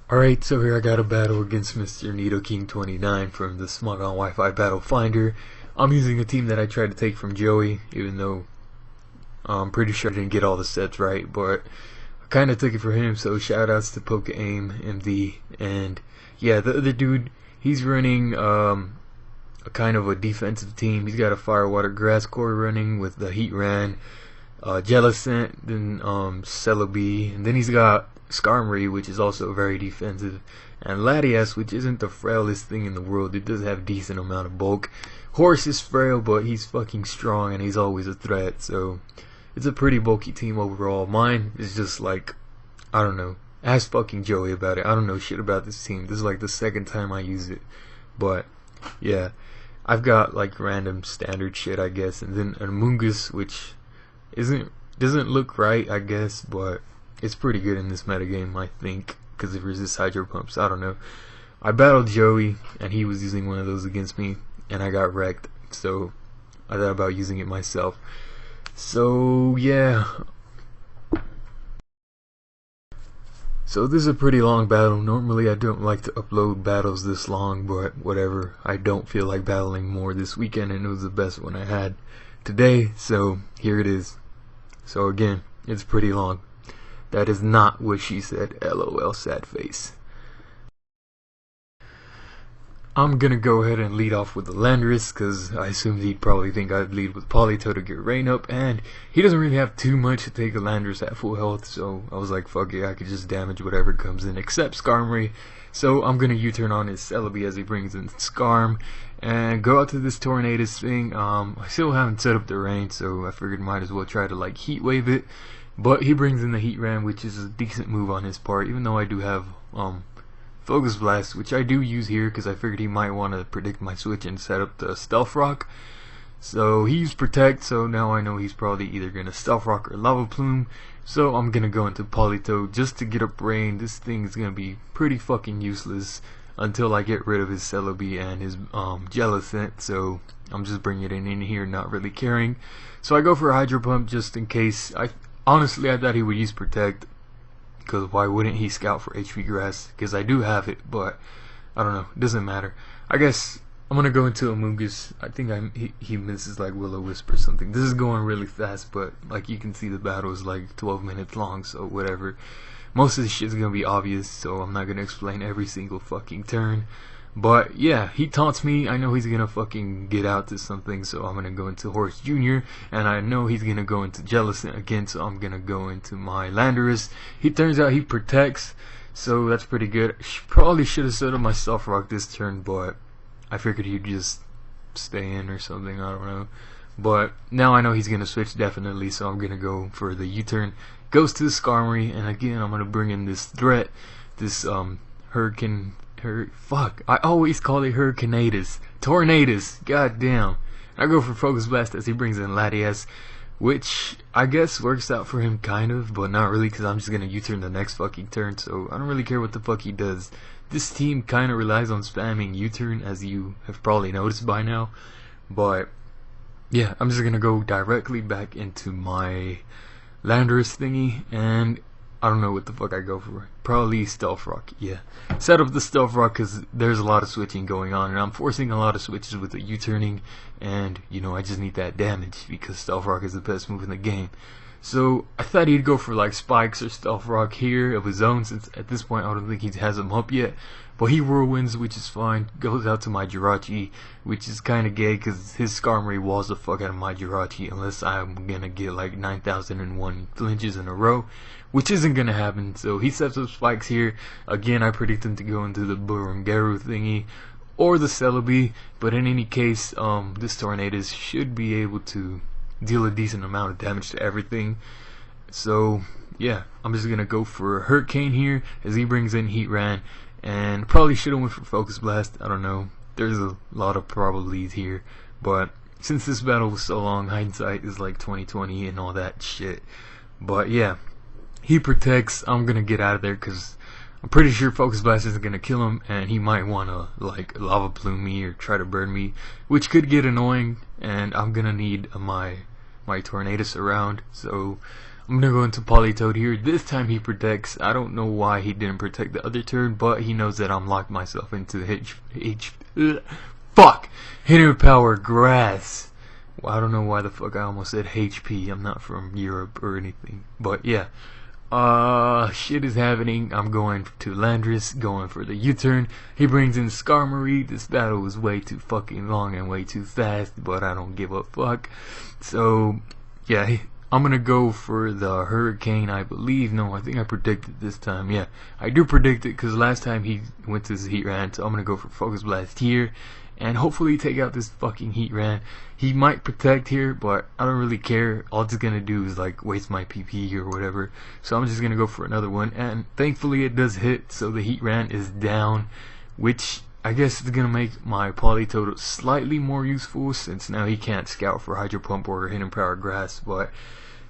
Alright, so here I got a battle against Mr. Nidoking29 from the Smug on Wi-Fi Battle Finder. I'm using a team that I tried to take from Joey, even though I'm pretty sure I didn't get all the sets right, but I kind of took it for him, so shoutouts to Poke Aim, MD, and yeah, the other dude, he's running a kind of a defensive team. He's got a Fire, Water, Grass core running with the Heatran, Jellicent, then Celebi, and then he's got Skarmory, which is also very defensive, and Latias, which isn't the frailest thing in the world. It does have a decent amount of bulk. Horse is frail, but he's fucking strong, and he's always a threat, so it's a pretty bulky team overall. Mine is just like, I don't know, ask fucking Joey about it. I don't know shit about this team. This is like the second time I use it, but yeah, I've got like random standard shit, I guess, and then an Amoonguss, which doesn't look right, I guess, but it's pretty good in this metagame, I think, because it resists Hydro Pumps. I don't know. I battled Joey, and he was using one of those against me, and I got wrecked, so I thought about using it myself. So, yeah. So this is a pretty long battle. Normally I don't like to upload battles this long, but whatever. I don't feel like battling more this weekend, and it was the best one I had today, so here it is. So again, it's pretty long. That is not what she said, LOL, sad face. I'm gonna go ahead and lead off with the Landorus, because I assumed he'd probably think I'd lead with Polito to get Rain up, and he doesn't really have too much to take a Landorus at full health, so I was like, fuck it, I could just damage whatever comes in except Skarmory. So I'm gonna U-turn on his Celebi as he brings in Skarm, and go out to this Tornadus thing. I still haven't set up the Rain, so I figured might as well try to like Heat Wave it. But he brings in the Heatran, which is a decent move on his part, even though I do have Focus Blast, which I do use here because I figured he might want to predict my switch and set up the Stealth Rock. So he used Protect, so now I know he's probably either going to Stealth Rock or Lava Plume. So I'm going to go into Polito just to get up Rain. This thing is going to be pretty fucking useless until I get rid of his Celebi and his Jellicent. So I'm just bringing it in here, not really caring. So I go for a Hydro Pump just in case. Honestly, I thought he would use Protect, because why wouldn't he scout for HP Grass? Because I do have it, but I don't know, it doesn't matter. I guess I'm gonna go into Amoonguss. I think he misses like Will-O-Wisp or something. This is going really fast, but like you can see the battle is like 12 minutes long, so whatever. Most of this shit is gonna be obvious, so I'm not gonna explain every single fucking turn. But yeah, he taunts me. I know he's gonna fucking get out to something, so I'm gonna go into Horse Jr. And I know he's gonna go into Jellicent again, so I'm gonna go into my Landorus. He turns out he protects, so that's pretty good. Probably should have set up my Stealth Rock this turn, but I figured he'd just stay in or something. I don't know. But now I know he's gonna switch definitely, so I'm gonna go for the U-turn. Goes to the Skarmory, and again I'm gonna bring in this threat, this fuck, I always call it Hurricaneatus. Tornadus, goddamn. I go for Focus Blast as he brings in Latias, which I guess works out for him kind of, but not really, because I'm just gonna U-turn the next fucking turn, so I don't really care what the fuck he does. This team kind of relies on spamming U-turn, as you have probably noticed by now, but yeah, I'm just gonna go directly back into my Landorus thingy, and I don't know what the fuck I go for. Probably Stealth Rock, yeah. Set up the Stealth Rock because there's a lot of switching going on, and I'm forcing a lot of switches with the U-turning, and you know, I just need that damage because Stealth Rock is the best move in the game. So I thought he'd go for like Spikes or Stealth Rock here of his own, since at this point I don't think he has them up yet. But he Whirlwinds, which is fine. Goes out to my Jirachi, which is kind of gay because his Skarmory walls the fuck out of my Jirachi unless I'm gonna get like 9,001 flinches in a row, which isn't gonna happen. So he sets up Spikes here. Again, I predict him to go into the Burungaru thingy or the Celebi, but in any case, this Tornadus should be able to deal a decent amount of damage to everything. So yeah, I'm just gonna go for a Hurricane here as he brings in Heatran, and probably should have went for Focus Blast. I don't know, there's a lot of probablys here, but since this battle was so long, hindsight is like 2020 and all that shit. But yeah, he protects. I'm gonna get out of there because I'm pretty sure Focus Blast isn't gonna kill him, and he might wanna like Lava Plume me or try to burn me, which could get annoying, and I'm gonna need my Tornadus around. So I'm gonna go into Polytoad here. This time he protects. I don't know why he didn't protect the other turn, but he knows that I'm locked myself into the hidden power grass. Well, I don't know why the fuck I almost said HP. I'm not from Europe or anything, but yeah. Shit is happening. I'm going to Landorus, going for the U-turn. He brings in Skarmory. This battle was way too fucking long and way too fast, but I don't give a fuck. So yeah, I'm gonna go for the Hurricane, I believe. No, I think I predicted this time. Yeah, I do predict it because last time he went to his Heatran, so I'm gonna go for Focus Blast here and hopefully take out this fucking Heatran. He might protect here, but I don't really care. All it's gonna do is like waste my PP or whatever. So I'm just gonna go for another one, and thankfully it does hit, so the Heatran is down, which I guess is gonna make my Polytoad slightly more useful since now he can't scout for Hydro Pump or Hidden Power Grass, but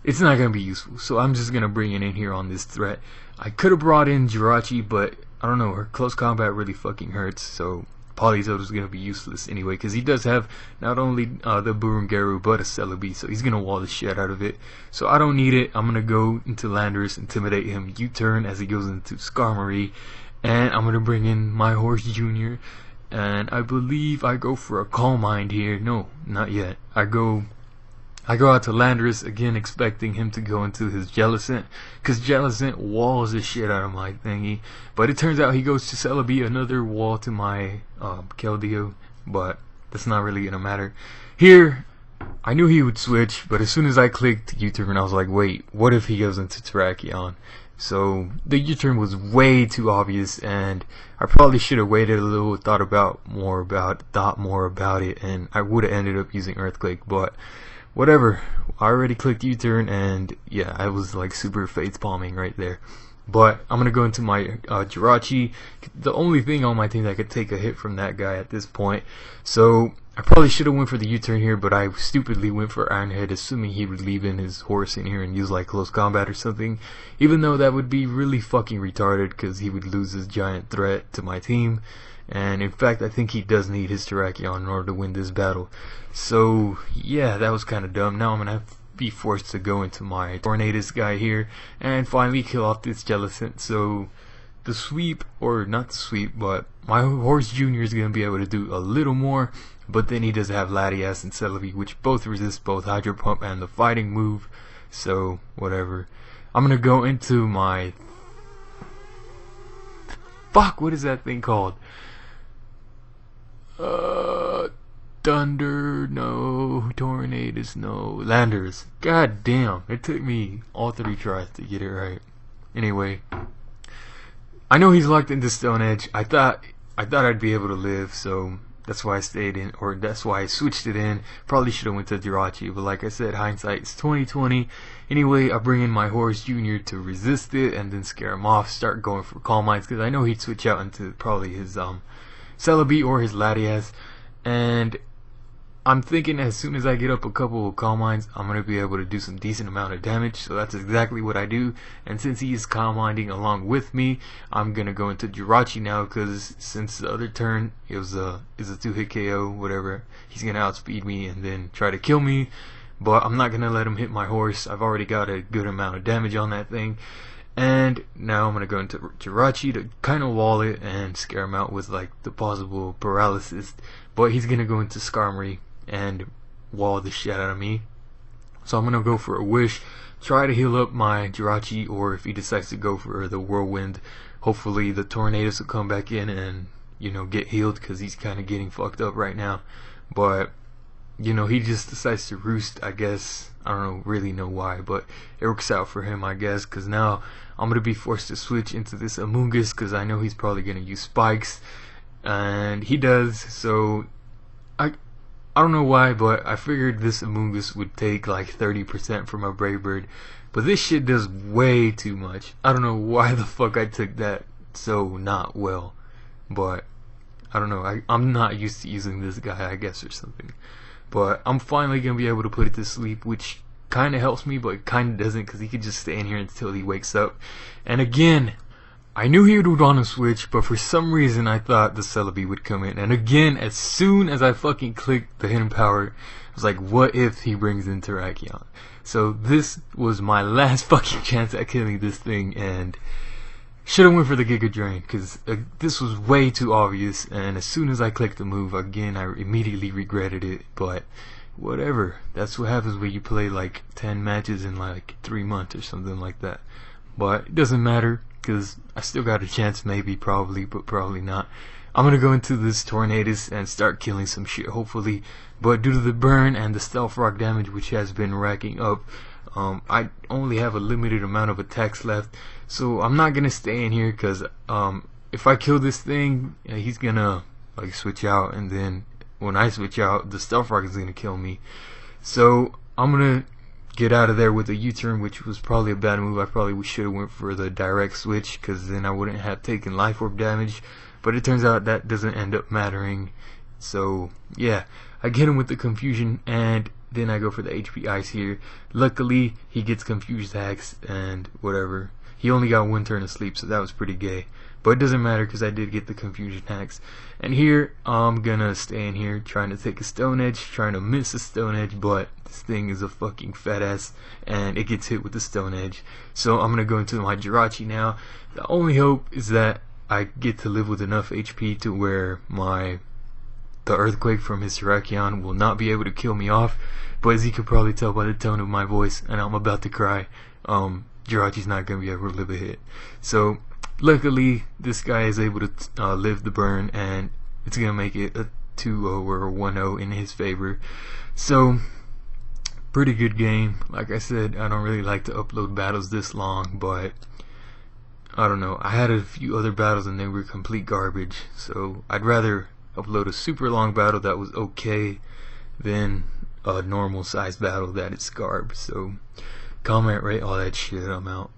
it's not gonna be useful. So I'm just gonna bring it in here on this threat. I could have brought in Jirachi, but I don't know, her close combat really fucking hurts, so Polytoad is going to be useless anyway, because he does have not only the Burungaru but a Celebi, so he's going to wall the shit out of it. So I don't need it. I'm going to go into Landorus, intimidate him, U-turn as he goes into Skarmory, and I'm going to bring in my horse Junior, and I believe I go for a Calm Mind here. No, not yet. I go out to Landorus again, expecting him to go into his Jellicent, because Jellicent walls the shit out of my thingy. But it turns out he goes to Celebi, another wall to my Keldeo, but that's not really gonna matter. Here, I knew he would switch, but as soon as I clicked U-turn, I was like, wait, what if he goes into Terrakion? So the U-turn was way too obvious, and I probably should have waited a little, thought more about it, and I would have ended up using Earthquake, but whatever. I already clicked U-turn, and yeah, I was like super face palming right there. But I'm gonna go into my Jirachi, the only thing on my team that could take a hit from that guy at this point. So I probably should have went for the U-turn here, but I stupidly went for Iron Head, assuming he would leave in his horse in here and use like close combat or something, even though that would be really fucking retarded because he would lose his giant threat to my team. And in fact, I think he does need his Terrakion in order to win this battle. So yeah, that was kind of dumb. Now I'm gonna be forced to go into my Tornadus guy here and finally kill off this Jellicent. So the sweep, or not the sweep, but my horse Junior is gonna be able to do a little more. But then he does have Latias and Celebi, which both resist both Hydro Pump and the fighting move. So whatever. I'm gonna go into my what is that thing called? Thunder, no. Tornadus, no. Landorus. God damn, it took me all 3 tries to get it right. Anyway, I know he's locked into Stone Edge. I thought I'd be able to live, so that's why I stayed in, or that's why I switched it in. Probably should have went to Jirachi, but like I said, hindsight's 20/20. Anyway, I bring in my horse Junior to resist it and then scare him off. Start going for Calm Minds because I know he'd switch out into probably his Celebi or his Latias, and I'm thinking as soon as I get up a couple of Calm Minds, I'm going to be able to do some decent amount of damage, so that's exactly what I do. And since he is Calm Minding along with me, I'm going to go into Jirachi now, because since the other turn is a 2-hit KO, whatever, he's going to outspeed me and then try to kill me, but I'm not going to let him hit my horse. I've already got a good amount of damage on that thing. And now I'm going to go into Jirachi to kind of wall it and scare him out with like the possible paralysis, but he's going to go into Skarmory and wall the shit out of me. So I'm gonna go for a wish, try to heal up my Jirachi, or if he decides to go for the whirlwind, hopefully the Tornadus will come back in and, you know, get healed, because he's kind of getting fucked up right now. But you know, he just decides to roost, I guess. I don't really know why, but it works out for him, I guess, because now I'm gonna be forced to switch into this Amoonguss, because I know he's probably gonna use spikes, and he does. So I don't know why, but I figured this Amoonguss would take like 30% from a Brave Bird, but this shit does way too much. I don't know why the fuck I took that so not well, but I don't know. I'm not used to using this guy, I guess, or something. But I'm finally gonna be able to put it to sleep, which kind of helps me, but kind of doesn't, because he could just stay in here until he wakes up. And again, I knew he would want to switch, but for some reason I thought the Celebi would come in. And again, as soon as I fucking clicked the hidden power, I was like, what if he brings in Terrakion? So this was my last fucking chance at killing this thing, and should have went for the Giga Drain, because this was way too obvious. And as soon as I clicked the move, again, I immediately regretted it. But whatever, that's what happens when you play like 10 matches in like 3 months or something like that. But it doesn't matter, because I still got a chance, maybe, probably, but probably not. I'm gonna go into this Tornadus and start killing some shit, hopefully. But due to the burn and the stealth rock damage, which has been racking up, I only have a limited amount of attacks left. So I'm not gonna stay in here, because if I kill this thing, he's gonna like switch out, and then when I switch out, the stealth rock is gonna kill me. So I'm gonna get out of there with a U-turn, which was probably a bad move. I probably should have went for the direct switch, because then I wouldn't have taken life orb damage. But it turns out that doesn't end up mattering. So yeah, I get him with the confusion, and then I go for the HP ice here. Luckily he gets confused hacks and whatever. He only got 1 turn of sleep, so that was pretty gay. But it doesn't matter, because I did get the confusion hacks. And here I'm gonna stay in here trying to take a Stone Edge, trying to miss a Stone Edge, but this thing is a fucking fat ass and it gets hit with the Stone Edge. So I'm gonna go into my Jirachi now. The only hope is that I get to live with enough HP to where the Earthquake from his Terrakion will not be able to kill me off. But as you can probably tell by the tone of my voice, and I'm about to cry, Jirachi's not gonna be able to live a hit. So luckily this guy is able to live the burn, and it's gonna make it a 2-0 or a 1-0 in his favor. So pretty good game. Like I said, I don't really like to upload battles this long, but I don't know, I had a few other battles and they were complete garbage, so I'd rather upload a super long battle that was okay than a normal size battle that is garb. So comment, rate, all that shit. I'm out.